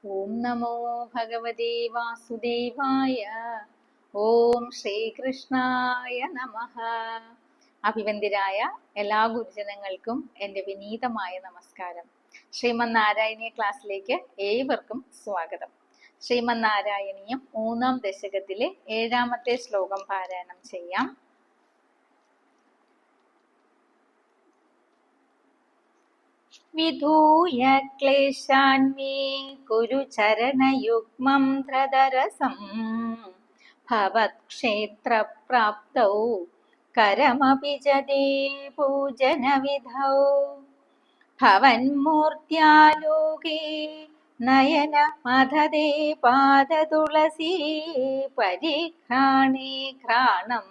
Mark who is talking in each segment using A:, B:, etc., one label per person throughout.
A: ഓം നമോ ഭഗവതേ വാസുദേവായ. ഓം ശ്രീകൃഷ്ണായ നമഃ. അഭിവന്ദ്യരായ എല്ലാ ഗുരുജനങ്ങൾക്കും എൻ്റെ വിനീതമായ നമസ്കാരം. ശ്രീമന്നാരായണീയ ക്ലാസ്സിലേക്ക് ഏവർക്കും സ്വാഗതം. ശ്രീമന്നാരായണീയം 3-ാം ദശകത്തിലെ 7-ാമത്തെ ശ്ലോകം പാരായണം ചെയ്യാം. വിധൂയ ക്ലേശാന്മേ കുരു ചരണയുഗ്മം ധൃതരസം ഭവത്ക്ഷേത്രപ്രാപ്തൗ കരമപി ജദേ പൂജനവിധൗ ഭവന്മൂർത്യാലോകേ നയന മധദേ പാദതുളസീ പരിഘ്രാണേ ഘ്രാണം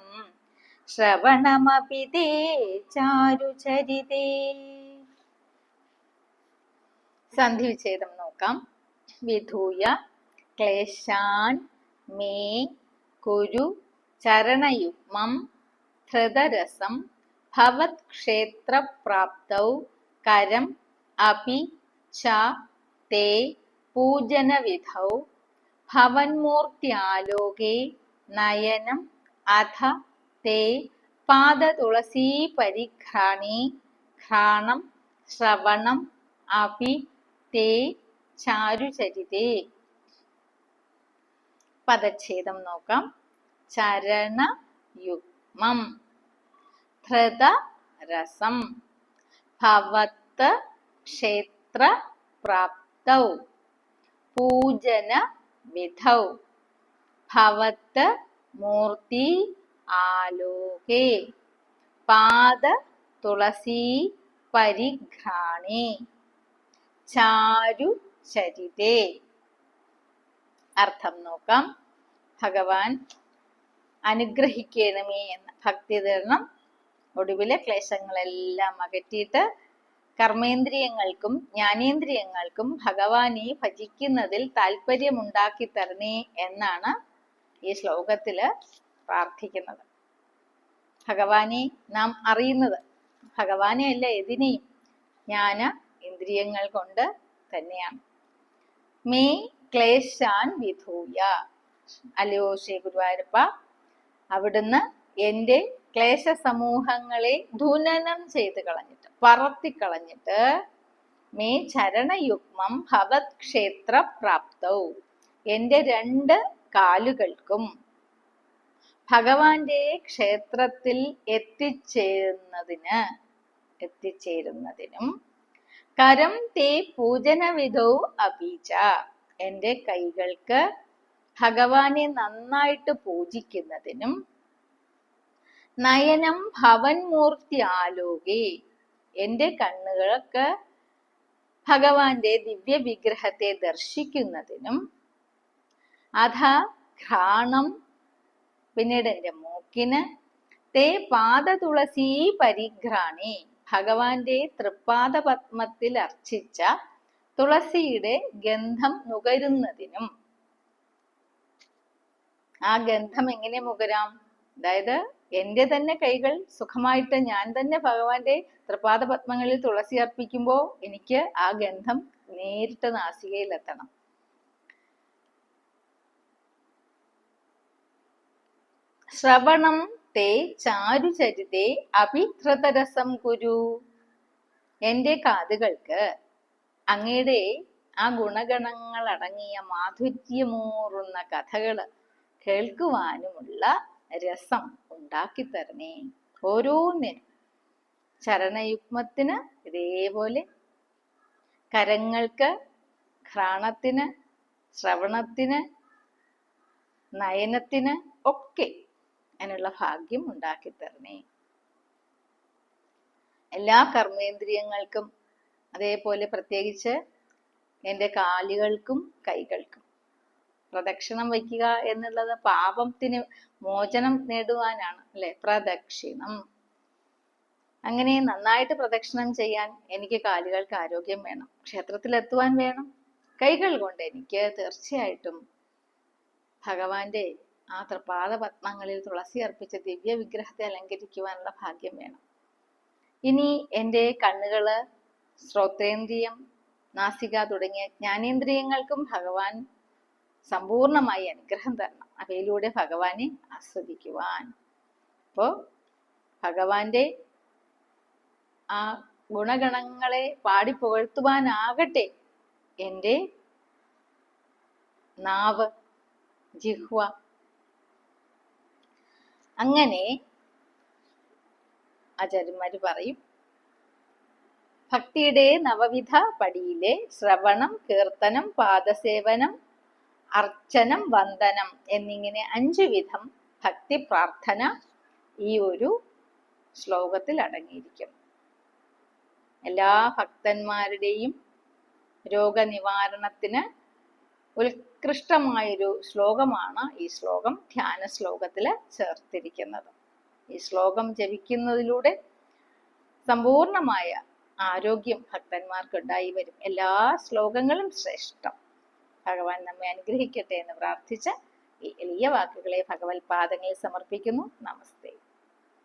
A: ശ്രവണമപി തേ ചാരുചരിതേ. സന്ധി വിച്ഛേദം നോക്കാം. വിധൂയ ക്ലേശാൻ മേ കുരു ചരണയുഗ്മം ധൃതരസം ഭവത്ക്ഷേത്രപ്രാപ്തൗ കരം അപി ച തേ പൂജനവിധൗ ഭവന്മൂർത്യാലോകേ നയനം അധ തേ പാദതുളസീ പരിഘ്രാണേ ഘ്രാണം ശ്രവണം അപി തേ ചാരുചരിതേ. പദച്ഛേദം നോക്കാം. ചരണയുഗ്മം ധൃതരസം ഭവത് ക്ഷേത്ര പ്രാപ്തൗ പൂജന വിധൗ ഭവത് മൂർത്തി ആലോകേ പാദ തുളസീ പരിഘ്രാണേ ചാരു ചരിതേ. അർത്ഥം നോക്കാം. ഭഗവാൻ അനുഗ്രഹിക്കണമേ എന്ന ഭക്തി തീർണം. ഒടുവിലെ ക്ലേശങ്ങളെല്ലാം അകറ്റിയിട്ട് കർമ്മേന്ദ്രിയങ്ങൾക്കും ജ്ഞാനേന്ദ്രിയങ്ങൾക്കും ഭഗവാനെ ഭജിക്കുന്നതിൽ താല്പര്യമുണ്ടാക്കി തരണേ എന്നാണ് ഈ ശ്ലോകത്തില് പ്രാർത്ഥിക്കുന്നത്. ഭഗവാനെ നാം അറിയുന്നത് ഭഗവാനെ അല്ല ഏതിനെയും ജ്ഞാന ഇന്ദ്രിയങ്ങൾ കൊണ്ട് തന്നെയാണ്. മേ ക്ലേശാൻ വിധൂയ, അല്ലയോ ശ്രീ ഗുരുവായൂരപ്പ, അവിടുന്ന് എൻ്റെ ക്ലേശ സമൂഹങ്ങളെ ധൂനനം ചെയ്ത് കളഞ്ഞിട്ട് പറത്തിക്കളഞ്ഞിട്ട് മേ ചരണയുഗ്മം ഭവത് ക്ഷേത്ര പ്രാപ്തൗ, എൻ്റെ 2 കാലുകൾക്കും ഭഗവാന്റെ ക്ഷേത്രത്തിൽ എത്തിച്ചേരുന്നതിനും കരം തേ പൂജനവിധൗ അപീച, എൻ്റെ കൈകൾക്ക് ഭഗവാനെ നന്നായിട്ട് പൂജിക്കുന്നതിനും നയനം ഭവന്മൂർത്തി ആലോകേ, എൻ്റെ കണ്ണുകൾക്ക് ഭഗവാന്റെ ദിവ്യ വിഗ്രഹത്തെ ദർശിക്കുന്നതിനും അധ ഘ്രാണം, പിന്നീട് എൻ്റെ മൂക്കിന് തേ പാദതുളസീ പരിഘ്രാണി, ഭഗവാന്റെ തൃപ്പാദ പത്മത്തിൽ അർച്ചിച്ച തുളസിയുടെ ഗന്ധം നുകരുന്നതിനും. ആ ഗന്ധം എങ്ങനെ നുകരാം? അതായത് എൻ്റെ തന്നെ കൈകൾ സുഖമായിട്ട് ഞാൻ തന്നെ ഭഗവാന്റെ തൃപ്പാദ പത്മങ്ങളിൽ തുളസി അർപ്പിക്കുമ്പോൾ എനിക്ക് ആ ഗന്ധം നേരിട്ട് നാസികയിലെത്തണം. ശ്രവണം തേ ചാരുചരിതേ അപി ധൃതരസം കുരു, എൻ്റെ കാതുകൾക്ക് അങ്ങയുടെ ആ ഗുണഗണങ്ങൾ അടങ്ങിയ മാധുര്യമൂറുന്ന കഥകള് കേൾക്കുവാനുമുള്ള രസം ഉണ്ടാക്കി തരണേ. ഓരോന്നിനും ചരണയുഗ്മത്തിന് ഇതേപോലെ, കരങ്ങൾക്ക് ഘ്രാണത്തിന്, ശ്രവണത്തിന്, നയനത്തിന് ഒക്കെ അതിനുള്ള ഭാഗ്യം ഉണ്ടാക്കി തരണേ. എല്ലാ കർമ്മേന്ദ്രിയങ്ങൾക്കും അതേപോലെ പ്രത്യേകിച്ച് എൻ്റെ കാലുകൾക്കും കൈകൾക്കും പ്രദക്ഷിണം വയ്ക്കുക എന്നുള്ളത് പാപത്തിന് മോചനം നേടുവാനാണ് അല്ലെ, പ്രദക്ഷിണം. അങ്ങനെ നന്നായിട്ട് പ്രദക്ഷിണം ചെയ്യാൻ എനിക്ക് കാലുകൾക്ക് ആരോഗ്യം വേണം, ക്ഷേത്രത്തിലെത്തുവാൻ വേണം. കൈകൾ കൊണ്ട് എനിക്ക് തീർച്ചയായിട്ടും ഭഗവാന്റെ ആ തൃപാദ പത്മങ്ങളിൽ തുളസി അർപ്പിച്ച ദിവ്യ വിഗ്രഹത്തെ അലങ്കരിക്കുവാനുള്ള ഭാഗ്യം വേണം. ഇനി എൻ്റെ കണ്ണുകള്, ശ്രോത്രേന്ദ്രിയം, നാസിക തുടങ്ങിയ ജ്ഞാനേന്ദ്രിയങ്ങൾക്കും ഭഗവാൻ സമ്പൂർണമായി അനുഗ്രഹം തരണം, അവയിലൂടെ ഭഗവാനെ ആസ്വദിക്കുവാൻ. അപ്പോ ഭഗവാന്റെ ആ ഗുണഗണങ്ങളെ പാടി പുകഴ്ത്തുവാനാകട്ടെ എൻ്റെ നാവ്, ജിഹ്വ. അങ്ങനെ ആചാര്യന്മാര് പറയും, ഭക്തിയുടെ നവവിധ പടിയിലെ ശ്രവണം, കീർത്തനം, പാദസേവനം, അർച്ചനം, വന്ദനം എന്നിങ്ങനെ 5 വിധം ഭക്തി പ്രാർത്ഥന ഈ ഒരു ശ്ലോകത്തിൽ അടങ്ങിയിരിക്കും. എല്ലാ ഭക്തന്മാരുടെയും രോഗനിവാരണത്തിന് ഉത്കൃഷ്ടമായൊരു ശ്ലോകമാണ് ഈ ശ്ലോകം ധ്യാന ശ്ലോകത്തിൽ ചേർത്തിരിക്കുന്നത്. ഈ ശ്ലോകം ജപിക്കുന്നതിലൂടെ സമ്പൂർണമായ ആരോഗ്യം ഭക്തന്മാർക്ക് ഉണ്ടായി വരും. എല്ലാ ശ്ലോകങ്ങളും ശ്രേഷ്ഠം. ഭഗവാൻ നമ്മെ അനുഗ്രഹിക്കട്ടെ എന്ന് പ്രാർത്ഥിച്ച് ഈ എളിയ വാക്കുകളെ ഭഗവത് പാദങ്ങളിൽ സമർപ്പിക്കുന്നു. നമസ്തേ.